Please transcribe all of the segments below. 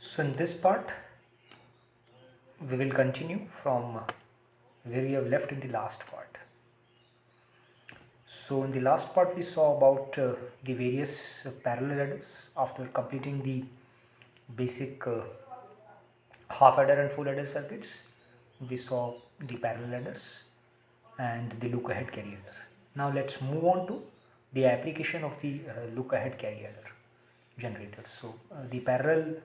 So in this part we will continue from where we have left in the last part. So in the last part we saw about the various parallel adders. After completing the basic half adder and full adder circuits, we saw the parallel adders and the look ahead carry adder. Now let's move on to the application of the look ahead carry adder generators. So the parallel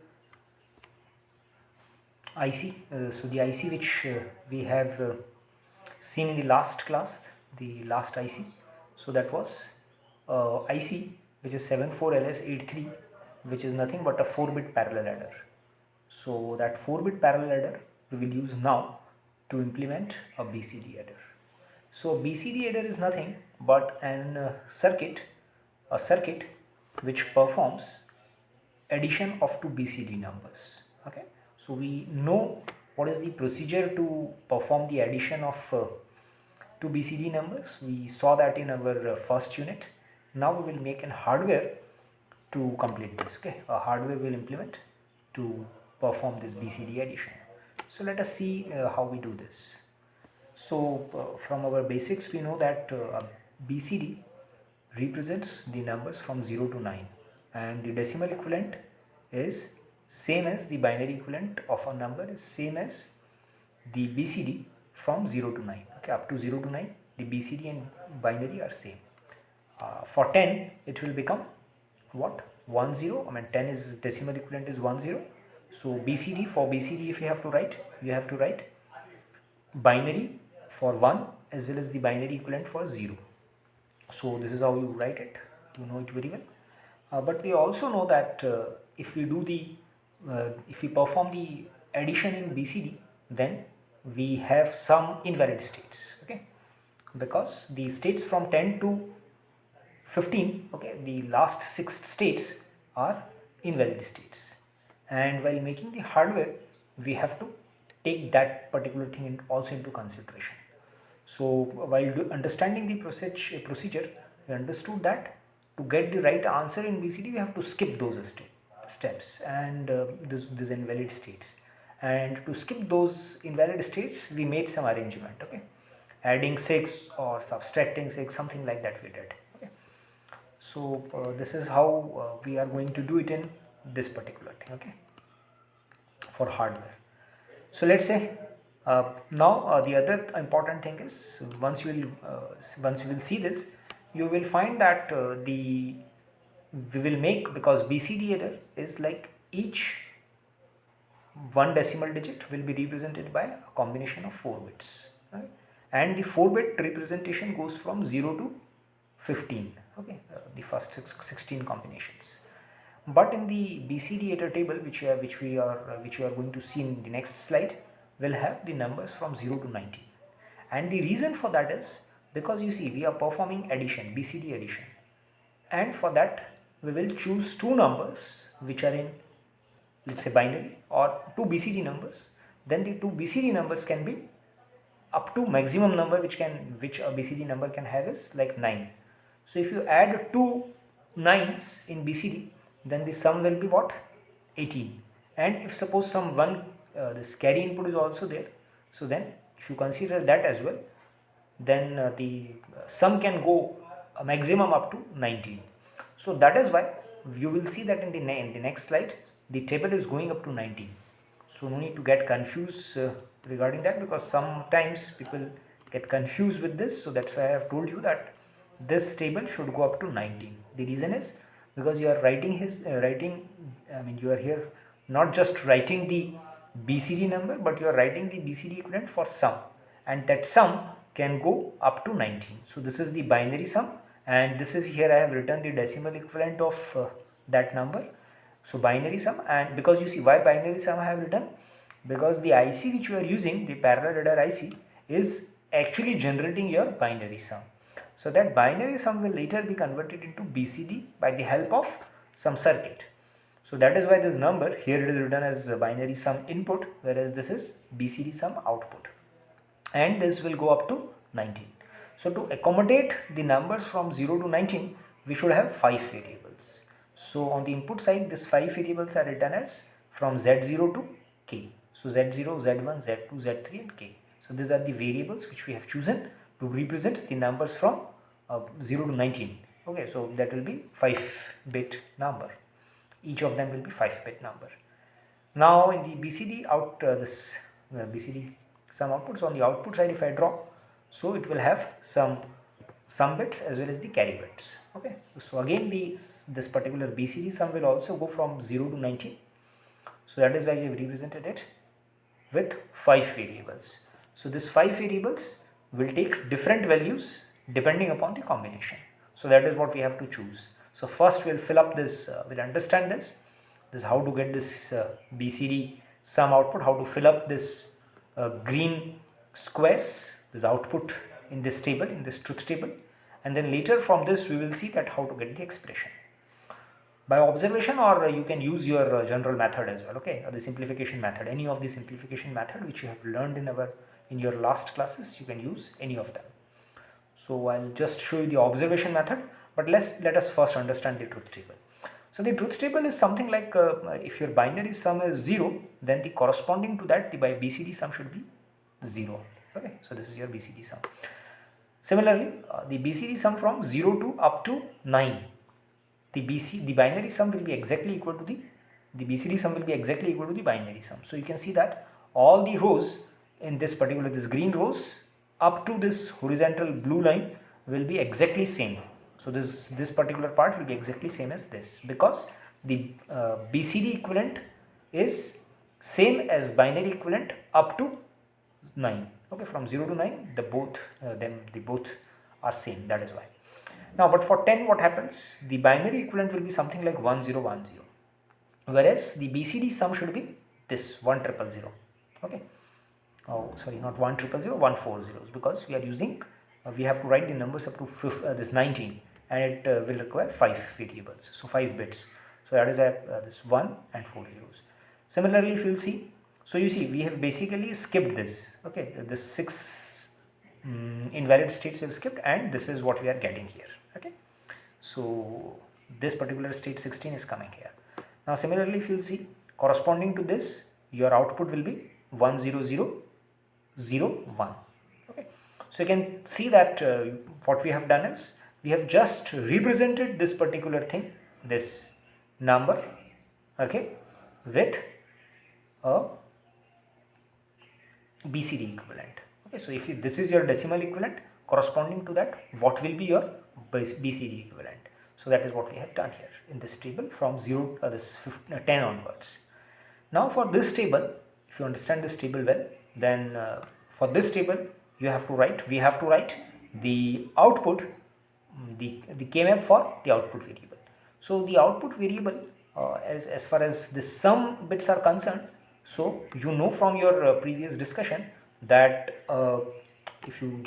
IC, so the IC which we have seen in the last class, the last IC, so that was IC which is 74LS83, which is nothing but a 4-bit parallel adder. So that 4-bit parallel adder we will use now to implement a BCD adder. So BCD adder is nothing but a circuit which performs addition of two BCD numbers. Okay, so we know what is the procedure to perform the addition of two BCD numbers. We saw that in our first unit. Now we will make an hardware to complete this. Okay, a hardware will implement to perform this BCD addition. So let us see how we do this. So from our basics we know that BCD represents the numbers from 0 to 9 and the decimal equivalent is same as the binary equivalent of a number is same as the BCD from 0 to 9. Okay, up to 0 to 9 the BCD and binary are same. For 10 it will become what? 10. I mean 10 is decimal equivalent is 10. So BCD, for BCD if you have to write binary for 1 as well as the binary equivalent for 0. So this is how you write it, you know it very well. But we also know that if we do the if we perform the addition in BCD, then we have some invalid states. Okay, because the states from 10 to 15, okay, the last 6 states are invalid states, and while making the hardware we have to take that particular thing also into consideration. So while understanding the procedure, we understood that to get the right answer in BCD we have to skip those steps and these invalid states, and to skip those invalid states we made some arrangement. Okay, adding 6 or subtracting 6, something like that we did. Okay, so this is how we are going to do it in this particular thing. Okay, for hardware. So let's say now the other important thing is once you will see this, you will find that we will make, because BCD adder is like each one decimal digit will be represented by a combination of 4 bits, right? And the 4-bit representation goes from 0 to 15. Okay, the first 16 combinations. But in the BCD adder table, which we are going to see in the next slide, will have the numbers from 0 to 19. And the reason for that is because you see we are performing addition, BCD addition, and for that we will choose two numbers which are in, let's say, binary, or two BCD numbers. Then the two BCD numbers can be up to maximum number which a BCD number can have is like 9. So if you add two 9s in BCD, then the sum will be what? 18. And if suppose some one this carry input is also there, so then if you consider that as well, then the sum can go a maximum up to 19. So that is why you will see that in the next slide the table is going up to 19. So no need to get confused regarding that, because sometimes people get confused with this. So that's why I have told you that this table should go up to 19. The reason is because you are writing you are here not just writing the BCD number, but you are writing the BCD equivalent for sum, and that sum can go up to 19. So this is the binary sum, and this is, here I have written the decimal equivalent of that number. So binary sum, and because you see why binary sum I have written, because the IC which you are using, the parallel adder IC, is actually generating your binary sum. So that binary sum will later be converted into BCD by the help of some circuit. So that is why this number here it is written as binary sum input, whereas this is BCD sum output, and this will go up to 19. So to accommodate the numbers from 0 to 19, we should have 5 variables. So on the input side, these 5 variables are written as from z0 to k. So z0, z1, z2, z3 and k. So these are the variables which we have chosen to represent the numbers from 0 to 19. Okay, so that will be 5-bit number. Each of them will be 5-bit number. Now in the BCD BCD sum outputs, on the output side if I draw, so it will have some sum bits as well as the carry bits. Okay, so again this particular BCD sum will also go from 0 to 19. So that is why we have represented it with 5 variables. So this 5 variables will take different values depending upon the combination. So that is what we have to choose. So first we'll fill up this, we'll understand this how to get this BCD sum output, how to fill up this green squares, this output in this table, in this truth table, and then later from this we will see that how to get the expression by observation, or you can use your general method as well. Okay, or the simplification method, any of the simplification method which you have learned in your last classes, you can use any of them. So I'll just show you the observation method, but let us first understand the truth table. So the truth table is something like if your binary sum is 0, then the corresponding to that the BCD sum should be 0. Okay, so this is your BCD sum. Similarly, the BCD sum from 0 to up to 9, the binary sum will be exactly equal to the BCD sum will be exactly equal to the binary sum. So you can see that all the rows in this green rows up to this horizontal blue line will be exactly same. So this particular part will be exactly same as this, because the BCD equivalent is same as binary equivalent up to 9. Okay, from 0 to 9 the both are same, that is why. Now but for 10 what happens, the binary equivalent will be something like 1010, whereas the BCD sum should be this 1000. Okay, oh sorry, not 1000, 140, because we are using we have to write the numbers up to this 19, and it will require 5 variables, so 5 bits. So that is why this 1 and 4 zeros. Similarly, if you will see, so you see we have basically skipped this. Okay, this 6 invalid states we have skipped, and this is what we are getting here. Okay, so this particular state 16 is coming here. Now similarly, if you will see, corresponding to this your output will be 10001. Okay, so you can see that what we have done is we have just represented this particular thing, this number, okay, with a BCD equivalent. Okay, so if this is your decimal equivalent, corresponding to that what will be your BCD equivalent. So that is what we have done here in this table from 0 10 onwards. Now for this table, if you understand this table well, then for this table we have to write the output, the K-map for the output variable. So the output variable as far as the sum bits are concerned, so you know from your previous discussion that if you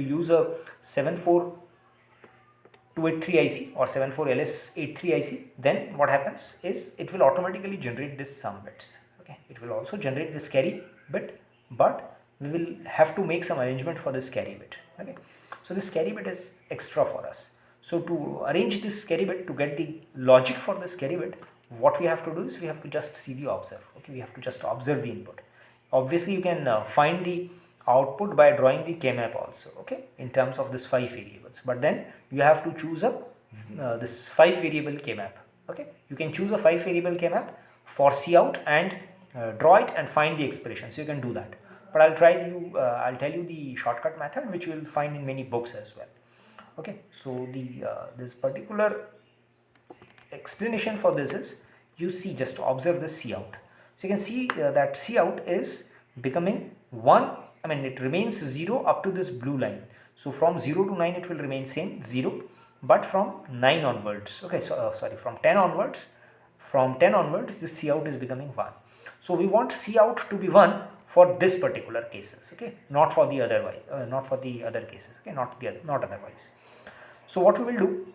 use a 74283 IC or 74LS83 IC, then what happens is it will automatically generate this sum bits. Okay, it will also generate this carry bit, but we will have to make some arrangement for this carry bit. Okay, so this carry bit is extra for us. So to arrange this carry bit, to get the logic for this carry bit, what we have to do is we have to just see the observe. Okay, we have to just observe the input. Obviously you can find the output by drawing the K-map also, okay, in terms of this 5 variables, but then you have to choose a this 5 variable K-map. Okay, you can choose a 5 variable K-map for C out and draw it and find the expression, so you can do that, but I'll tell you the shortcut method which you will find in many books as well. Okay, so this particular explanation for this is, you see, just observe the C out. So you can see that C out is becoming 1, I mean it remains 0 up to this blue line. So from 0 to 9 it will remain same 0, but from 9 onwards, okay, so from 10 onwards, this C out is becoming 1. So we want C out to be 1 for this particular cases, okay, not for the other cases, okay, not otherwise. So what we will do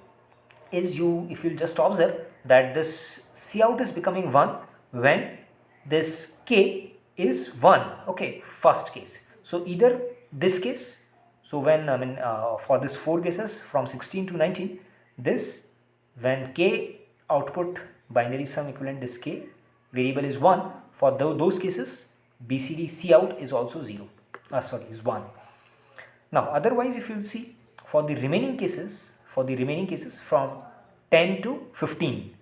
is, if you just observe that this C out is becoming 1 when this K is 1, okay, first case. So either this case, so when for this 4 cases from 16 to 19, this when K output binary sum equivalent this K variable is 1, for those cases BCD Cout is also 0, is 1. Now otherwise if you will see, for the remaining cases from 10 to 15,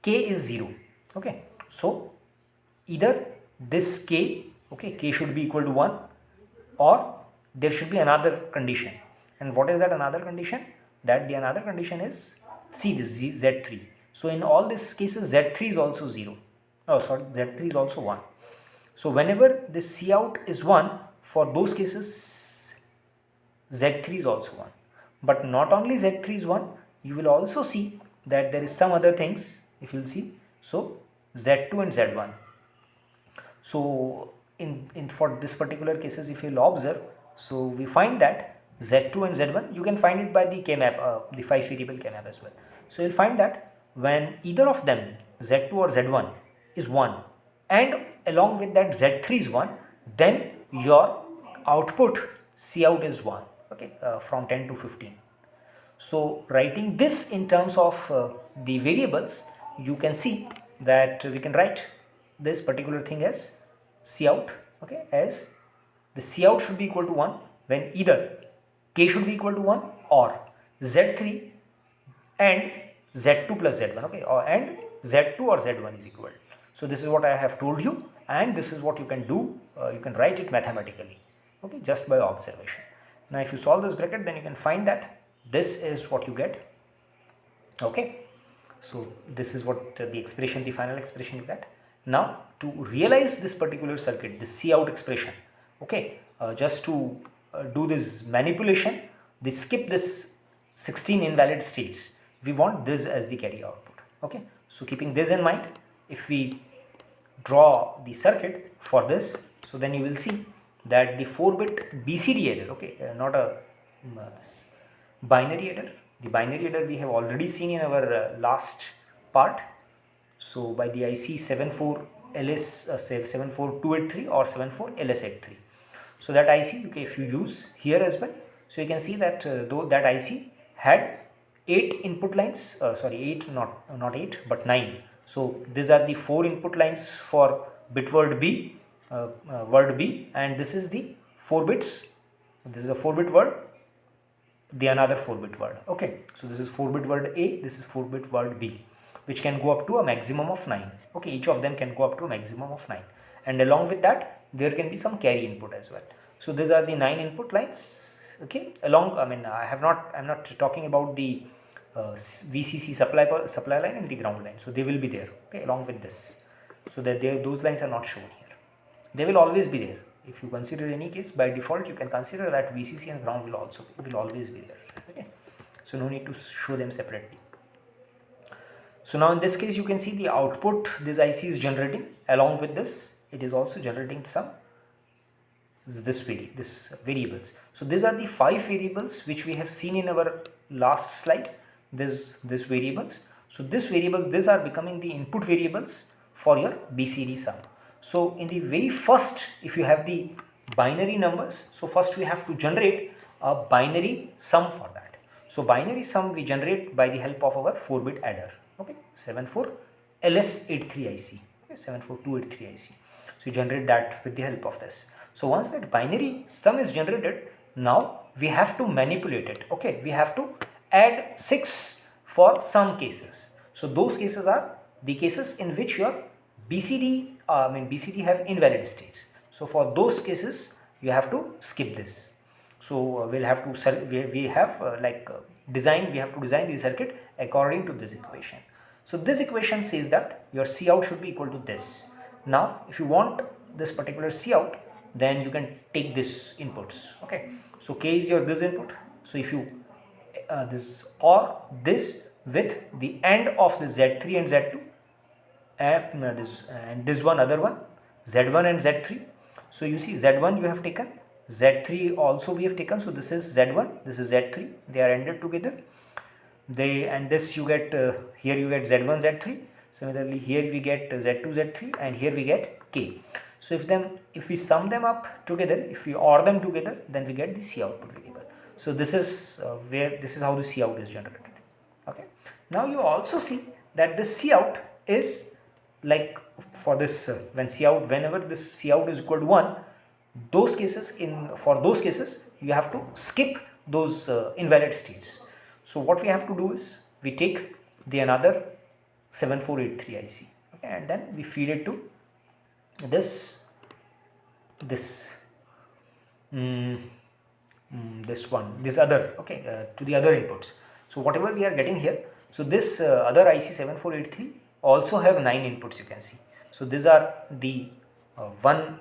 k is 0. Okay, so either this k, okay, k should be equal to 1, or there should be another condition. And what is that another condition? That the another condition is, see this z3. So in all these cases z3 is also 0. Z3 is also 1. So whenever this Cout is 1, for those cases z3 is also 1. But not only z3 is 1, you will also see that there is some other things, if you will see. So z2 and z1. So in for this particular cases, if you will observe, so we find that z2 and z1, you can find it by the k-map, the 5 variable k-map as well. So you'll find that when either of them, z2 or z1, is 1, and along with that z3 is 1, then your output Cout is 1, okay, from 10 to 15. So writing this in terms of the variables, you can see that we can write this particular thing as Cout, okay, as the Cout should be equal to 1 when either k should be equal to 1 or z3 and z2 plus z1, okay, and z2 or z1 is equal. So this is what I have told you, and this is what you can do. You can write it mathematically, okay, just by observation. Now if you solve this bracket, then you can find that this is what you get, okay. So this is what the expression, the final expression you get. Now to realize this particular circuit, this Cout expression, okay, just to do this manipulation, they skip this 16 invalid states. We want this as the carry output, okay. So keeping this in mind, if we draw the circuit for this, so then you will see that the 4-bit BCD adder, okay, not a this binary adder. The binary adder we have already seen in our last part. So by the IC 74283 or 74LS83. So that IC, okay, if you use here as well, so you can see that though that IC had 8 input lines, 8, not 8 but 9. So these are the 4 input lines for bit word B, and this is the 4 bits. This is a 4-bit word, the another 4-bit word, okay. So this is 4-bit word A, this is 4-bit word B, which can go up to a maximum of 9, okay. Each of them can go up to a maximum of 9, and along with that there can be some carry input as well. So these are the 9 input lines, okay. Along, I'm not talking about the VCC supply line and the ground line, so they will be there, okay, along with this. So that those lines are not shown here. They will always be there. If you consider any case, by default you can consider that VCC and ground will always be there, okay. So no need to show them separately. So now in this case you can see the output this IC is generating. Along with this, it is also generating some this variables. So these are the 5 variables which we have seen in our last slide. This variables. So these variables, these are becoming the input variables for your BCD sum. So in the very first, if you have the binary numbers, so first we have to generate a binary sum for that. So binary sum we generate by the help of our 4-bit adder, okay, 74LS83 IC, okay, 74283 IC. So you generate that with the help of this. So once that binary sum is generated, now we have to manipulate it, okay. We have to add 6 for some cases. So those cases are the cases in which your BCD have invalid states. So for those cases you have to skip this. So we have to design the circuit according to this equation. So this equation says that your Cout should be equal to this. Now if you want this particular Cout, then you can take this inputs, okay. So K is your this input. So if you this or this with the end of the Z3 and Z2, and this one other one, Z1 and Z3. So you see Z1 you have taken, Z3 also we have taken. So this is Z1, this is Z3, they are ended together. And this you get here you get Z1 Z3. Similarly here we get Z2 Z3, and here we get K. So if we sum them up together, if we OR them together, then we get the C output variable. So this is how the Cout is generated, okay. Now you also see that the Cout is like for this when Cout, whenever this Cout is equal to 1, those cases, for those cases you have to skip those invalid states. So what we have to do is we take the another 7483 IC, okay, and then we feed it to this other, okay, to the other inputs. So whatever we are getting here, so this other IC 7483 also have 9 inputs, you can see. So these are the one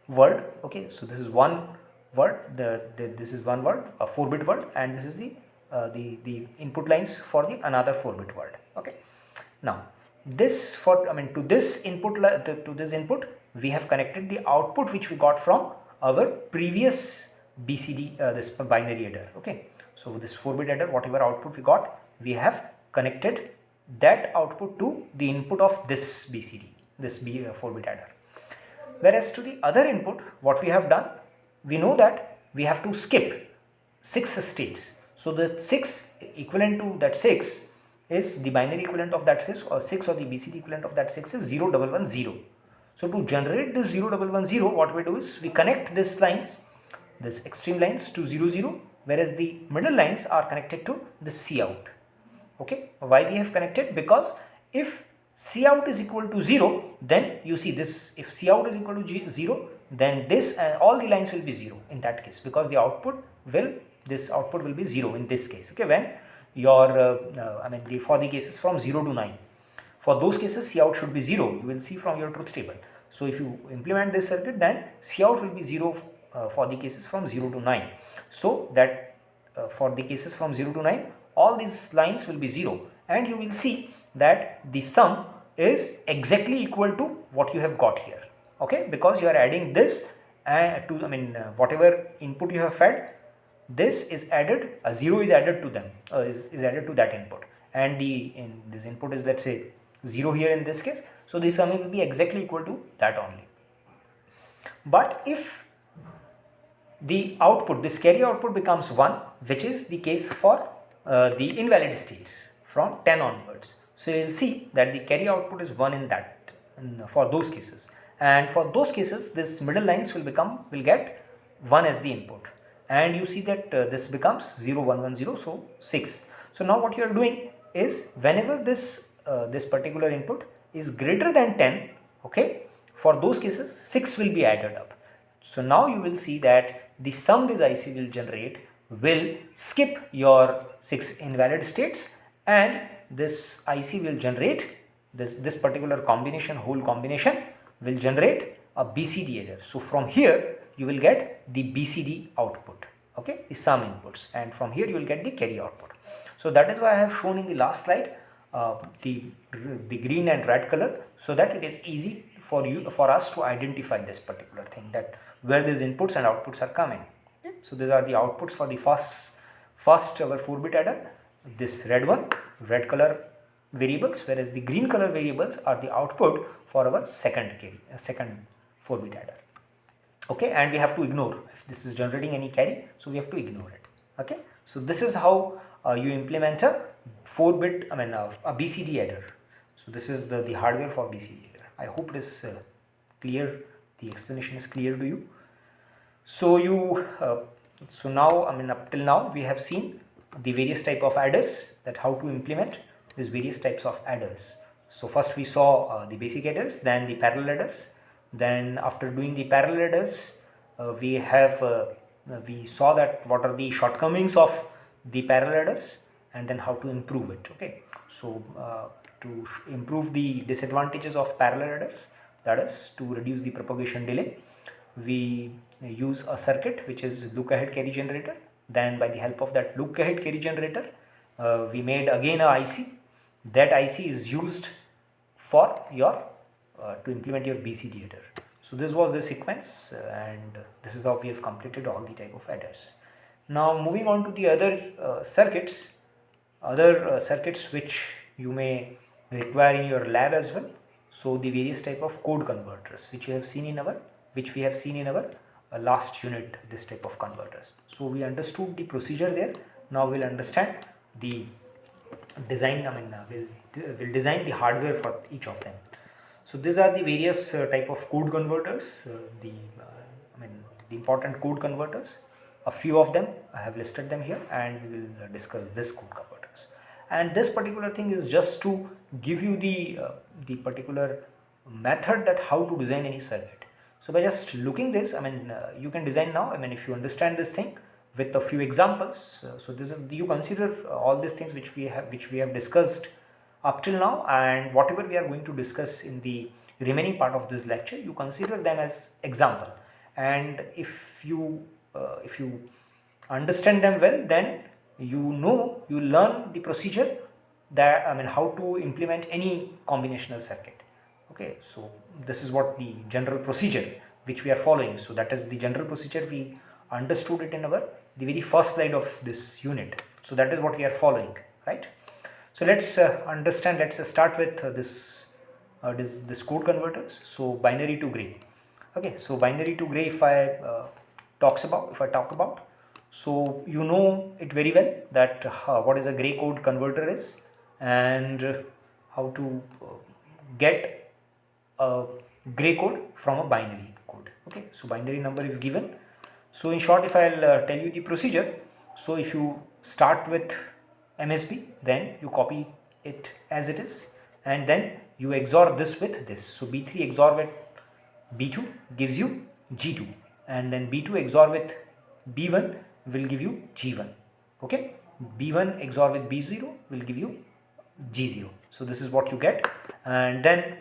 word, okay, so this is one word, this is one word, a 4-bit word, and this is the input lines for the another 4-bit word, okay. Now this to this input we have connected the output which we got from our previous BCD, this binary adder, okay. So this 4-bit adder, whatever output we got, we have connected that output to the input of this BCD, this 4-bit adder. Whereas to the other input, what we have done, we know that we have to skip 6 states. So the 6 equivalent to that 6 is the binary equivalent of that 6, or the BCD equivalent of that 6 is 0110. So to generate this 0110, what we do is we connect these lines, this extreme lines to 00, whereas the middle lines are connected to the Cout. Okay, why we have connected? Because if Cout is equal to 0, then you see this, if Cout is equal to 0, then this and all the lines will be 0 in that case, because the output will, this output will be 0 in this case, okay, when your for the cases from 0 to 9, for those cases Cout should be 0, you will see from your truth table. So if you implement this circuit, then Cout will be 0 for the cases from 0 to 9. So that for the cases from 0 to 9, all these lines will be 0, and you will see that the sum is exactly equal to what you have got here, okay, because you are adding this to whatever input you have fed, this is added, a 0 is added to them, is added to that input, and this input is, let's say, 0 here in this case, so the sum will be exactly equal to that only. But if the output, this carry output becomes 1, which is the case for the invalid states from 10 onwards, so you will see that the carry output is 1 in that, for those cases, and for those cases this middle lines will get 1 as the input, and you see that this becomes 0110, so 6. So now what you are doing is, whenever this this particular input is greater than 10, okay, for those cases 6 will be added up. So now you will see that the sum this IC will generate will skip your 6 invalid states, and this IC will generate, this particular combination, whole combination will generate a BCD adder. So from here you will get the BCD output, okay, the sum inputs, and from here you will get the carry output. So that is why I have shown in the last slide the green and red color, so that it is easy for us to identify this particular thing, that where these inputs and outputs are coming. Okay. So these are the outputs for the first our 4-bit adder, this red one, red color variables, whereas the green color variables are the output for our second 4-bit adder. Okay, and we have to ignore if this is generating any carry, so we have to ignore it. Okay, so this is how you implement a 4-bit, a BCD adder. So this is the hardware for BCD adder. I hope it is clear, the explanation is clear to you. So so now, up till now we have seen the various type of adders, that how to implement these various types of adders. So first we saw the basic adders, then the parallel adders, then after doing the parallel adders, we saw that what are the shortcomings of the parallel adders, and then how to improve it. Okay, so to improve the disadvantages of parallel adders, that is to reduce the propagation delay, we use a circuit which is look ahead carry generator. Then by the help of that look ahead carry generator, we made again a IC. That IC is used for your to implement your BCD adder. So this was the sequence, and this is how we have completed all the type of adders. Now moving on to the other circuits which you may require in your lab as well. So the various type of code converters which we have seen in our last unit, this type of converters. So we understood the procedure there. Now we'll understand the design, we'll design the hardware for each of them. So these are the various type of code converters, the important code converters. A few of them I have listed them here, and we will discuss this code converters. And this particular thing is just to give you the particular method that how to design any circuit. So by just looking this, you can design now. If you understand this thing with a few examples. So this is, you consider all these things which we have discussed up till now, and whatever we are going to discuss in the remaining part of this lecture, you consider them as example. And if you understand them well, then you learn the procedure that how to implement any combinational circuit. Okay, so this is what the general procedure which we are following. So that is the general procedure, we understood it in the very first slide of this unit. So that is what we are following, right? So let's start with this code converters. So binary to gray. Okay, so binary to gray, if I talk about, so you know it very well that what is a gray code converter is, and how to get a gray code from a binary code. Okay, so binary number is given. So in short, if I'll tell you the procedure, so if you start with MSB, then you copy it as it is, and then you XOR this with this. So B3 XOR with B2 gives you G2, and then B2 XOR with B1 will give you G1. Okay, B1 XOR with B0 will give you G0. So this is what you get, and then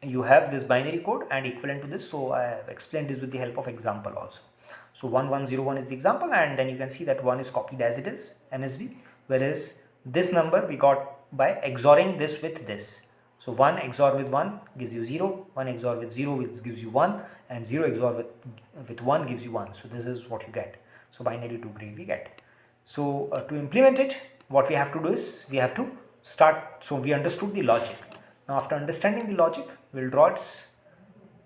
you have this binary code and equivalent to this. So I have explained this with the help of example also. So 1101 is the example, and then you can see that 1 is copied as it is, MSB, whereas this number we got by XORing this with this. So 1 XOR with 1 gives you 0, 1 XOR with 0 gives you 1, and 0 XOR with 1 gives you 1. So this is what you get. So binary to gray we get. So to implement it, what we have to do is we have to start. So we understood the logic. Now after understanding the logic, we will draw its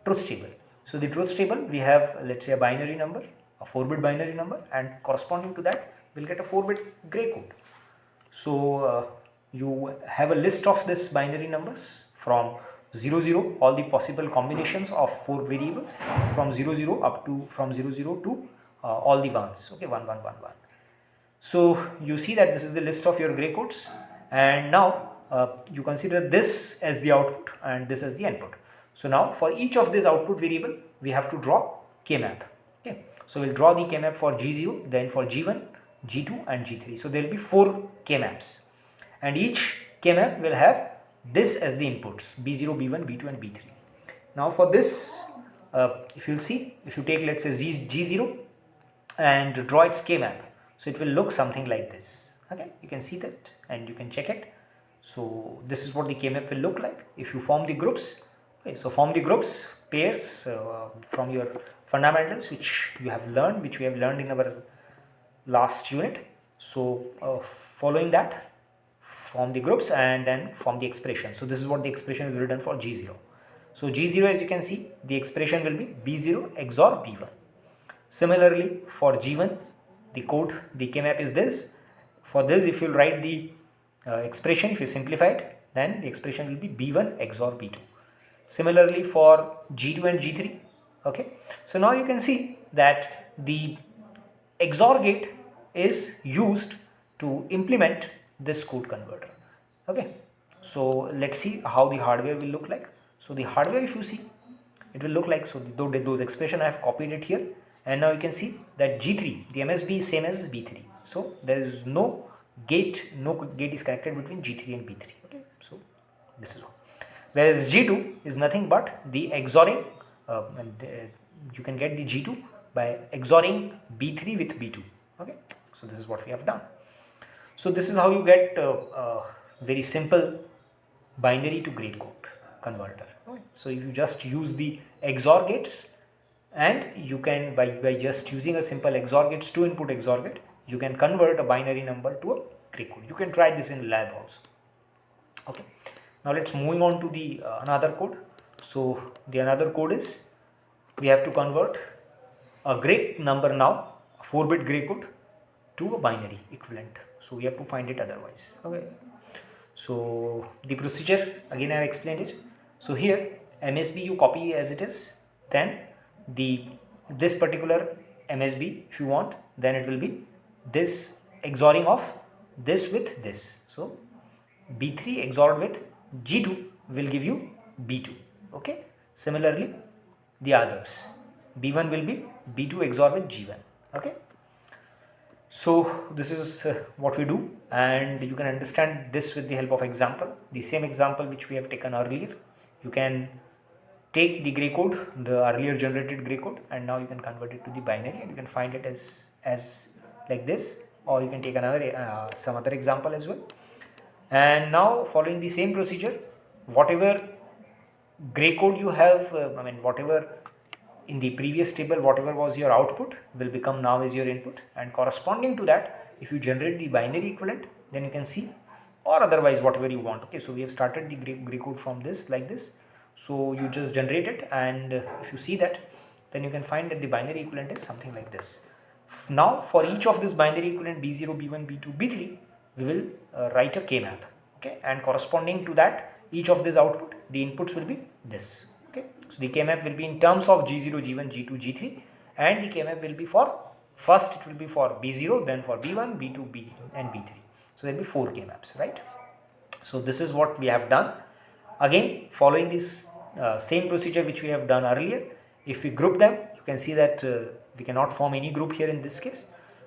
truth table. So the truth table, we have, let's say, a binary number, a 4-bit binary number, and corresponding to that we'll get a 4-bit gray code. So you have a list of this binary numbers from 00, all the possible combinations of 4 variables from 00 up to all the ones. Okay, 1 1 1 1. So you see that this is the list of your gray codes, and now you consider this as the output and this as the input. So now for each of this output variable we have to draw K-map. Okay, so we'll draw the K-map for G0, then for G1, G2 and G3. So there will be 4 K-maps, and each K-map will have this as the inputs, B0, B1, B2 and B3. Now for this, if you'll see, if you take, let's say, G0 and draw its K-map, so it will look something like this. Okay, you can see that and you can check it. So this is what the K-map will look like if you form the groups. Okay, so form the groups, pairs from your fundamentals which we have learned in our last unit. So following that, form the groups and then form the expression. So this is what the expression is written for G0. So G0, as you can see, the expression will be B0 XOR B1. Similarly for G1, the code, the K-map is this. For this, if you write the expression, if you simplify it, then the expression will be B1 XOR B2. Similarly for G2 and G3. Okay, so now you can see that the XOR gate is used to implement this code converter. Okay, so let's see how the hardware will look like. So the hardware, if you see, it will look like, so those expression I have copied it here, and now you can see that G3, the MSB is same as B3. So there is no gate is connected between G3 and B3. Okay, so this is all. Whereas G2 is nothing but the XORing, you can get the G2 by XORing B3 with B2. Okay, so this is what we have done. So this is how you get a very simple binary to gray code converter. Okay. So if you just use the XOR gates, and you can by just using a simple XOR gates, 2 input XOR gate, you can convert a binary number to a gray code. You can try this in lab also. Okay, now let's moving on to the another code. So the another code is we have to convert a gray number, now a 4-bit gray code, to a binary equivalent. So we have to find it otherwise. Okay, so the procedure again I have explained it. So here MSB you copy as it is, then this particular MSB if you want, then it will be this XORing of this with this. So B3 XORed with G2 will give you B2. Okay. Similarly, the others, B1 will be B2 XOR with G1. Okay. So this is what we do, and you can understand this with the help of example. The same example which we have taken earlier, you can take the gray code, the earlier generated gray code, and now you can convert it to the binary, and you can find it as like this, or you can take another some other example as well. And now following the same procedure, whatever gray code you have, whatever in the previous table, whatever was your output will become now as your input, and corresponding to that, if you generate the binary equivalent, then you can see, or otherwise whatever you want. Okay, so we have started the gray code from this like this, so you just generate it, and if you see that, then you can find that the binary equivalent is something like this. Now for each of this binary equivalent B0, B1, B2, B3, we will write a K-map. Okay, and corresponding to that, each of this output, the inputs will be this. Okay, so the K-map will be in terms of G0, G1, G2, G3, and the K-map will be for, first it will be for B0, then for B1, B2, B and B3. So there will be 4 K-maps, right? So this is what we have done. Again, following this same procedure which we have done earlier, if we group them, you can see that we cannot form any group here in this case.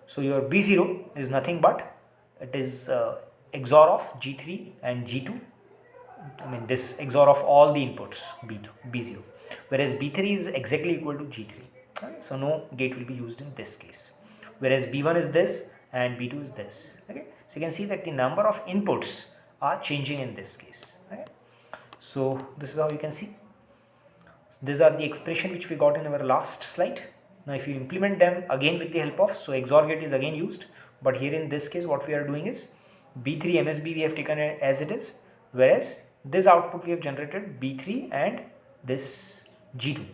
So your B0 is nothing but, it is XOR of G3 and G2. This XOR of all the inputs B2, B0, whereas B3 is exactly equal to G3. Okay? So no gate will be used in this case. Whereas B1 is this and B2 is this. Okay? So you can see that the number of inputs are changing in this case. Okay? So this is how you can see. These are the expression which we got in our last slide. Now if you implement them again with the help of, so XOR gate is again used, but here in this case what we are doing is B3 MSB we have taken as it is, whereas this output we have generated B3 and this G2.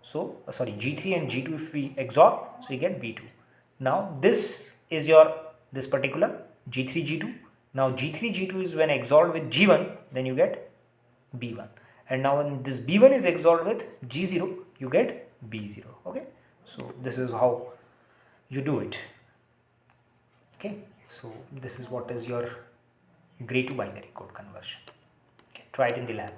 So G3 and G2 if we XOR, so you get B2. Now this is your, this particular G3 G2. Now G3 G2 is when XORed with G1, then you get B1. And now when this B1 is XORed with G0, you get B0. Okay, so this is how you do it. Okay, so this is what is your gray to binary code conversion. Okay, try it in the lab.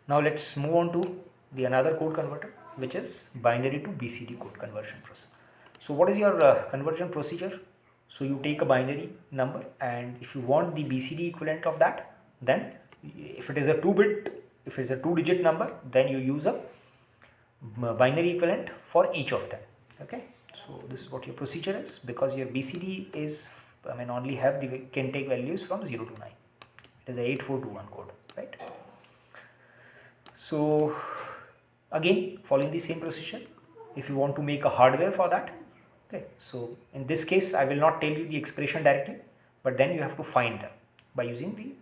Now let's move on to the another code converter, which is binary to BCD code conversion process. So what is your conversion procedure? So you take a binary number, and if you want the BCD equivalent of that, then if it is a 2-digit number, then you use a binary equivalent for each of them. Okay, so this is what your procedure is, because your BCD is, only have the can take values from 0 to 9. It is a 8421 code, right? So again, following the same procedure, if you want to make a hardware for that, okay, so in this case I will not tell you the expression directly, but then you have to find them by using the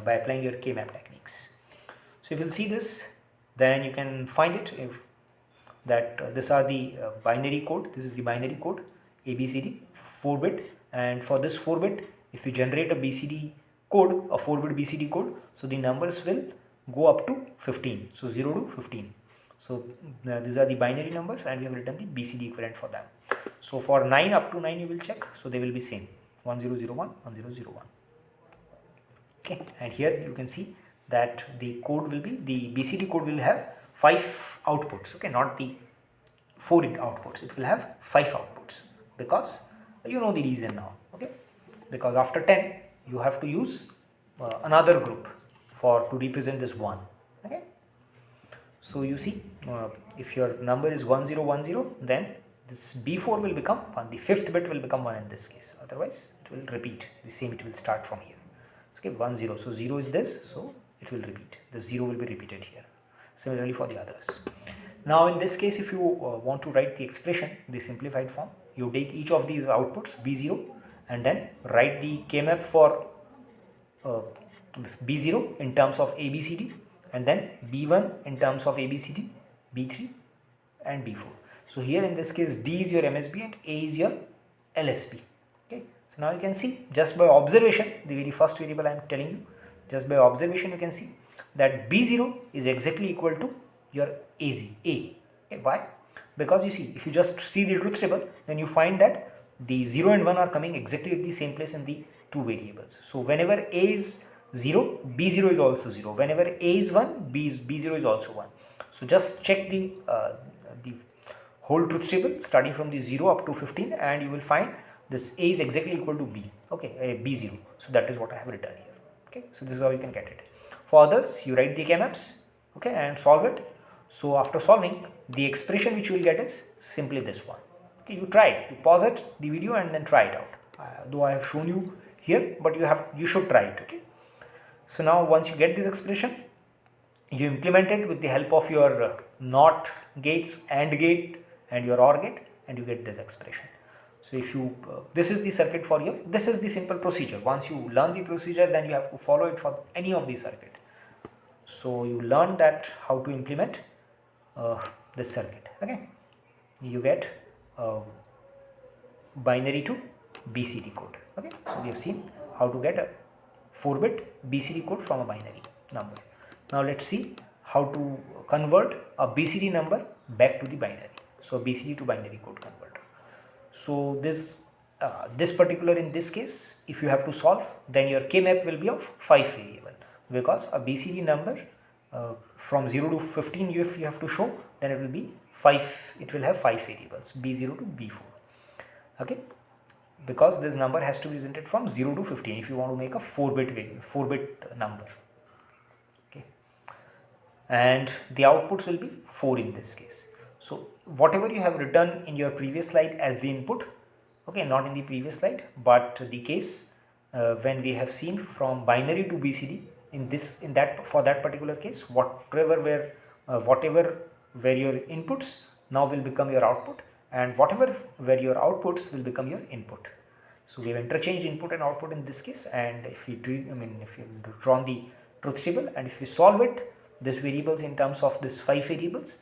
by applying your K-map techniques. So if you will see this, then you can find it if that these are the binary code. This is the binary code ABCD 4-bit, and for this 4-bit, if you generate a BCD code, a 4-bit BCD code, so the numbers will go up to 15, so 0 to 15. So these are the binary numbers, and we have written the BCD equivalent for them. So for 9 up to 9 you will check, so they will be same, 1001, 1001. Okay, and here you can see that the code will be, the BCD code will have 5 outputs. Okay, not the 4 outputs, it will have 5 outputs, because you know the reason now. Okay, because after 10 you have to use another group to represent this 1. Okay, so you see, if your number is 1010, then this B4 will become 1, the 5th bit will become 1 in this case, otherwise it will repeat the same, it will start from here. Okay, 10, so 0 is this, so it will repeat, the 0 will be repeated here. Similarly for the others. Now in this case, if you want to write the expression, the simplified form, you take each of these outputs B0 and then write the K-map for B0 in terms of ABCD, and then B1 in terms of ABCD, B3 and B4. So here in this case D is your MSB and A is your LSB. Okay, so now you can see, just by observation, the very first variable I am telling you, just by observation you can see that B0 is exactly equal to your A. Okay, why? Because you see, if you just see the truth table, then you find that the 0 and 1 are coming exactly at the same place in the two variables. So whenever A is 0, B0 is also 0. Whenever A is 1, B0 is also 1. So just check the whole truth table starting from the 0 up to 15, and you will find this A is exactly equal to B. Okay, B0. So that is what I have written here. Okay, so this is how you can get it. For others, you write the K-maps, okay, and solve it. So after solving, the expression which you will get is simply this one. Okay, you try it. You pause it, the video, and then try it out. Though I have shown you here, but you should try it. Okay. So now once you get this expression, you implement it with the help of your NOT gates, AND gate, and your OR gate, and you get this expression. So if you this is the circuit for your, this is the simple procedure. Once you learn the procedure, then you have to follow it for any of the circuit. So you learn that how to implement this circuit. Okay, you get binary to BCD code. Okay, so we have seen how to get a 4-bit BCD code from a binary number. Now let's see how to convert a BCD number back to the binary. So BCD to binary code converter. So this particular, in this case, if you have to solve, then your K-map will be of 5 variable, because a BCD number from 0 to 15 if you have to show, then it will be 5, it will have 5 variables, B0 to B4. Okay, because this number has to be presented from 0 to 15 if you want to make a 4-bit number. Okay, and the outputs will be 4 in this case. So whatever you have written in your previous slide as the input, okay, not in the previous slide, but the case when we have seen from binary to BCD, for that particular case, whatever were your inputs now will become your output, and whatever were your outputs will become your input. So we have interchanged input and output in this case, and if you draw the truth table, and if we solve it, these variables in terms of this 5 variables,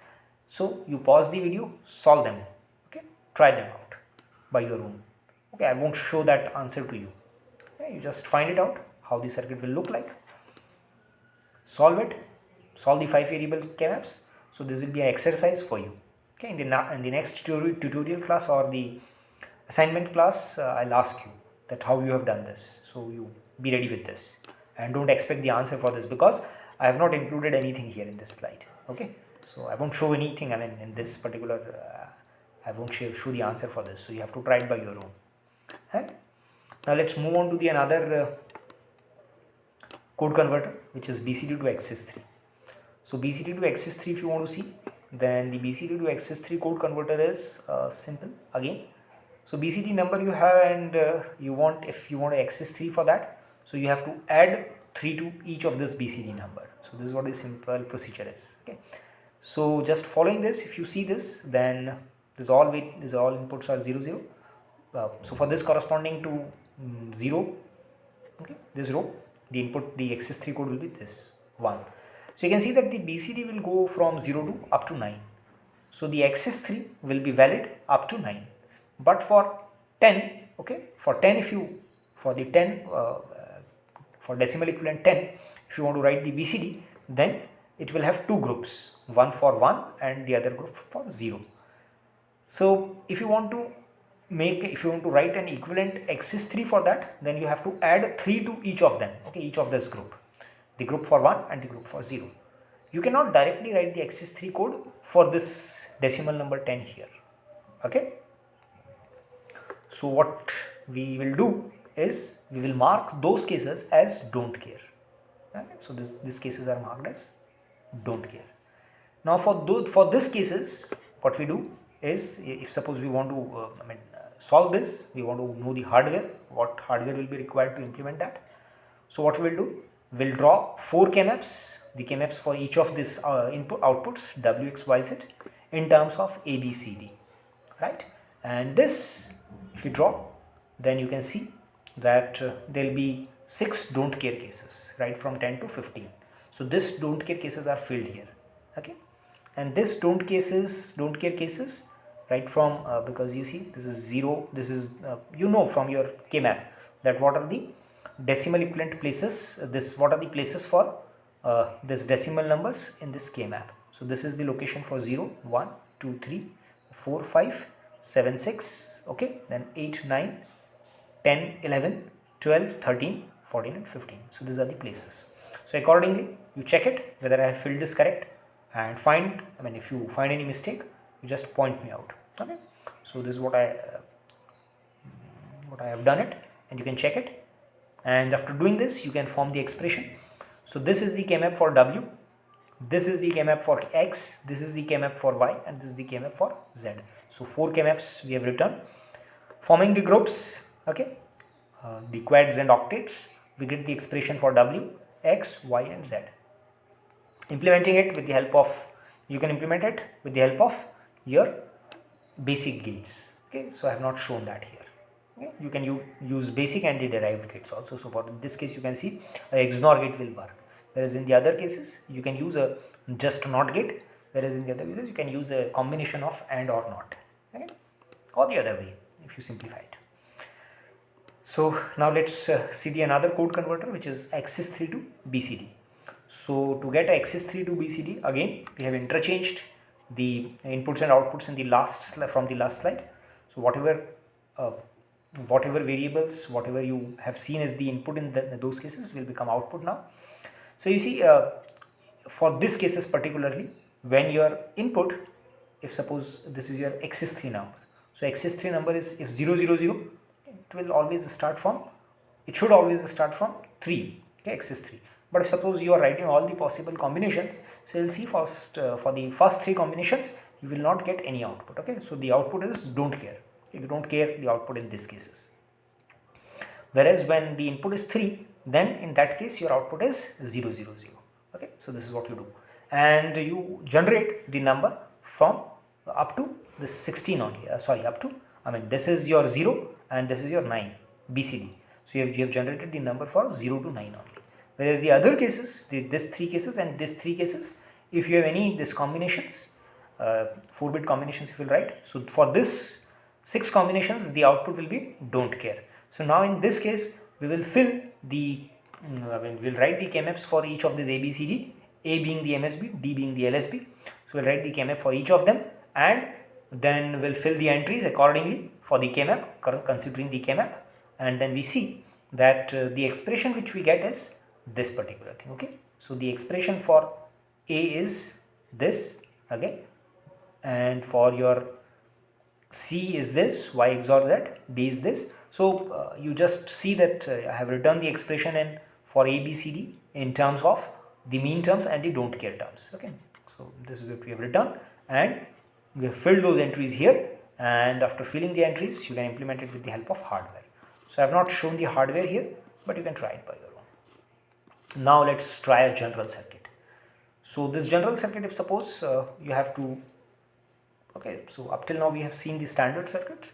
so you pause the video, solve them, okay, try them out by your own. Okay, I won't show that answer to you. Okay, you just find it out how the circuit will look like, solve it, solve the 5 variable K-maps. So this will be an exercise for you. Okay, in the next tutorial class or the assignment class, I'll ask you that how you have done this. So you be ready with this, and don't expect the answer for this, because I have not included anything here in this slide. Okay, so I won't show anything. I mean, in this particular, I won't show the answer for this. So you have to try it by your own. Right? Now let's move on to the another code converter, which is BCD to XS3. So BCD to XS3, if you want to see, then the BCD to XS3 code converter is simple again. So BCD number you have, and if you want to access 3 for that, so you have to add 3 to each of this BCD number. So this is what the simple procedure is. Okay, so just following this, if you see this, then this all inputs are 0 0. So for this corresponding to 0, okay, this row, the input, the XS3 code will be this 1. So you can see that the BCD will go from 0 to up to 9. So the XS3 will be valid up to 9. But for 10, okay, for decimal equivalent 10, if you want to write the BCD, then it will have two groups, one for 1 and the other group for 0. So if you want to write an equivalent XS3 for that, then you have to add 3 to each of them, okay, each of this group, the group for 1 and the group for 0. You cannot directly write the XS3 code for this decimal number 10 here. Okay. So what we will do is we will mark those cases as don't care. Okay? So these cases are marked as don't care. Now for this cases, what we do is, if suppose we want to solve this, we want to know the hardware, what hardware will be required to implement that. So what we will do, we'll draw 4 K-maps, the K-maps for each of these outputs W, X, Y, Z in terms of A, B, C, D, right? And this, if you draw, then you can see that there will be 6 don't care cases, right, from 10 to 15. So this don't care cases are filled here, okay, and this don't care cases, right, from because you see this is 0, this is from your K-map that what are the decimal equivalent places, what are the places for this decimal numbers in this K map. So this is the location for 0, 1, 2, 3, 4, 5, 7, 6, okay, then 8, 9, 10, 11, 12, 13, 14 and 15. So these are the places. So accordingly you check it whether I have filled this correct, and find, if you find any mistake, you just point me out. Okay, so this is what I have done it, and you can check it, and after doing this you can form the expression. So this is the K-map for W, this is the K-map for X, this is the K-map for Y, and this is the K-map for Z. So 4 K-maps we have written. Forming the groups, okay, the quads and octets, we get the expression for W, X, Y and Z. Implementing it with the help of, you can implement it with the help of your basic gates. Okay, so I have not shown that here. Okay, you can use basic and the derived gates also. So for this case you can see a XNOR gate will work, whereas in the other cases you can use a just NOT gate, whereas in the other cases you can use a combination of AND or NOT, okay, or the other way if you simplify it. So now let's see the another code converter, which is access 3 to BCD. So to get access 3 to BCD, again we have interchanged the inputs and outputs in the last from the last slide. So whatever variables, whatever you have seen as the input in those cases will become output now. So you see, for this cases particularly, when your input, if suppose this is your access 3 number, so access 3 number is if 0 0 0, it will always start from, it should always start from 3, okay, access 3. But if suppose you are writing all the possible combinations, so you will see first for the first 3 combinations you will not get any output. Okay, so the output is don't care. You don't care the output in these cases. Whereas when the input is 3, then in that case your output is 0 0 0. Okay, so this is what you do, and you generate the number from up to this 16 only. Up to, this is your 0 and this is your 9 BCD. So you have generated the number for 0 to 9 only. Whereas the other cases, this 3 cases and this 3 cases, if you have any this combinations, 4-bit combinations if you will write, so for this 6 combinations the output will be don't care. So now in this case we will fill the, we will write the K-maps for each of these ABCD, A being the MSB, D being the LSB. So we will write the K-map for each of them, and then we will fill the entries accordingly for the K-map, considering the K-map, and then we see that the expression which we get is this particular thing. Okay, so the expression for A is this, okay, and for your C is this, Y XOR Z, D is this. So you just see that I have written the expression in for ABCD in terms of the mean terms and the don't care terms. Okay, so this is what we have written, and we have filled those entries here, and after filling the entries you can implement it with the help of hardware. So I have not shown the hardware here, but you can try it by your own. Now let's try a general circuit. So this general circuit, if suppose you have to, okay, so up till now we have seen the standard circuits,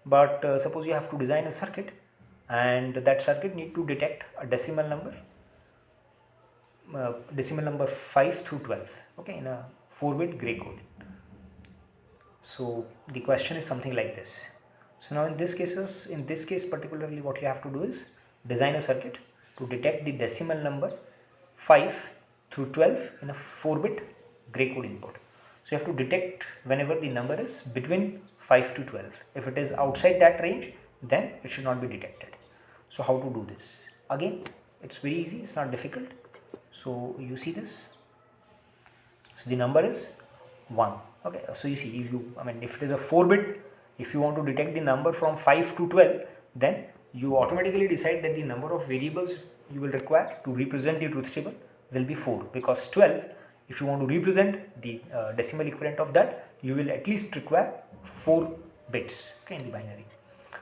but suppose you have to design a circuit, and that circuit need to detect a decimal number 5 through 12, okay, in a 4-bit gray code. So the question is something like this. So now in this case particularly, what you have to do is design a circuit to detect the decimal number 5 through 12 in a 4-bit gray code input. So you have to detect whenever the number is between 5 to 12. If it is outside that range, then it should not be detected. So how to do this? Again, it's very easy, it's not difficult. So you see this. So the number is 1. Okay, so you see, if it is a 4-bit, if you want to detect the number from 5 to 12, then you automatically decide that the number of variables you will require to represent the truth table will be 4, because 12, if you want to represent the decimal equivalent of that, you will at least require 4 bits, okay, in the binary.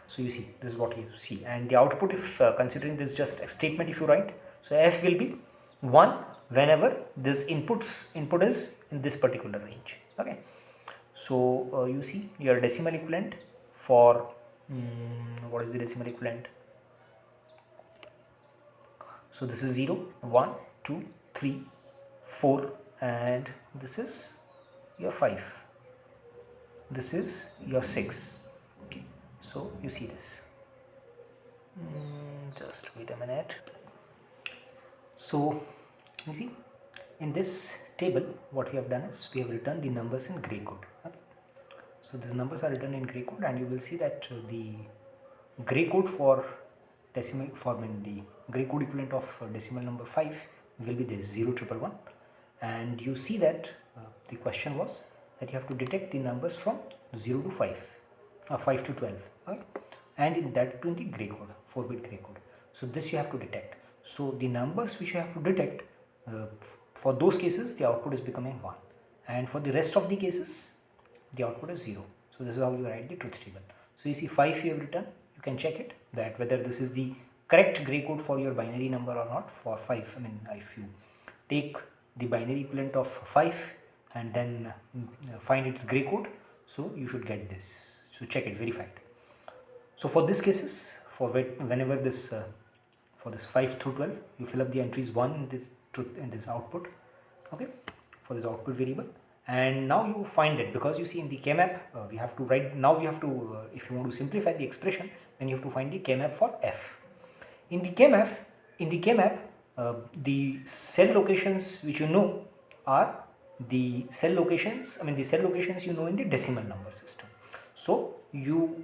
So you see, this is what you see, and the output, if considering this just a statement, if you write, so F will be 1 whenever this input is in this particular range. Okay, so you see your decimal equivalent for what is the decimal equivalent? So this is 0, 1, 2, 3, 4, and this is your 5. This is your 6. Okay, so you see this. Just wait a minute. So You see, in this table what we have done is we have written the numbers in grey code. Okay? So these numbers are written in grey code, and you will see that the grey code for decimal form in the grey code equivalent of decimal number 5 will be this 0111, and you see that the question was that you have to detect the numbers from 0 to 5, 5 to 12, okay? And in that to in the grey code, 4-bit grey code. So this you have to detect. So the numbers which you have to detect, for those cases the output is becoming 1, and for the rest of the cases the output is 0. So this is how you write the truth table. So you see 5 you have written, you can check it that whether this is the correct grey code for your binary number or not. For 5, I mean, if you take the binary equivalent of 5 and then find its grey code, so you should get this. So check it, verify it. So for these cases, for whenever this for this 5 through 12, you fill up the entries 1 in this output, okay, for this output variable. And now you find it, because you see in the K-map we have to write, now you have to if you want to simplify the expression, then you have to find the K-map for f. In the K-map the cell locations which you know are the cell locations, I mean the cell locations you know in the decimal number system. So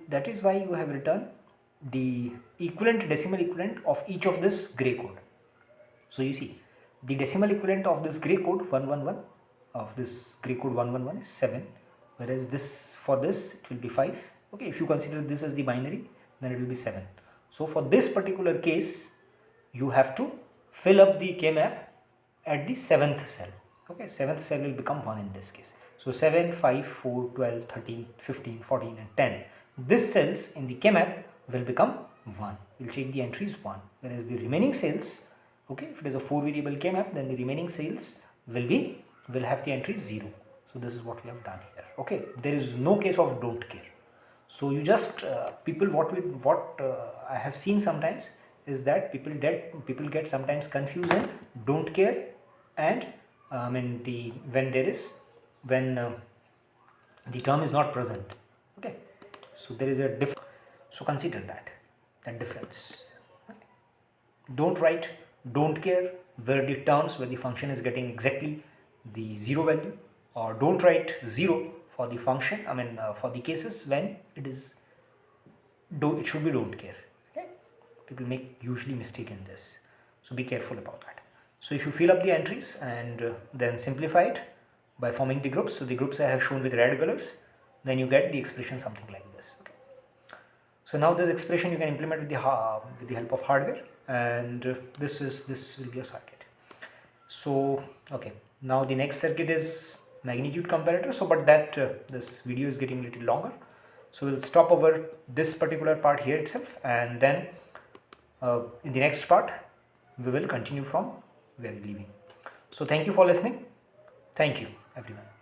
that is why you have written the equivalent, decimal equivalent of each of this grey code. So you see the decimal equivalent of this grey code 111, of this grey code 111 is 7, whereas this, for this it will be 5. Okay, if you consider this as the binary, then it will be 7. So for this particular case you have to fill up the K-map at the 7th cell. Okay, 7th cell will become 1 in this case. So 7, 5, 4, 12, 13, 15, 14 and 10. These cells in the K-map will become 1. We'll take the entries 1, whereas the remaining cells, okay, if it is a 4 variable K-map, then the remaining cells will have the entries 0. So this is what we have done here. Okay, there is no case of don't care. So you just people, what I have seen sometimes is that people get sometimes confused in don't care and when the term is not present. Okay, so there is a difference. So consider that difference. Okay. Don't write don't care where the function is getting exactly the 0 value, or don't write 0 for the function, I mean for the cases when it should be don't care. Okay, people make usually mistake in this, so be careful about that. So if you fill up the entries and then simplify it by forming the groups, so the groups I have shown with red colors, then you get the expression something like this. Okay. So now this expression you can implement with the help of hardware, and this will be a circuit. So okay, now the next circuit is magnitude comparator. So but that this video is getting a little longer, so we'll stop over this particular part here itself, and then in the next part we will continue from where we're leaving. So thank you for listening. Thank you everyone.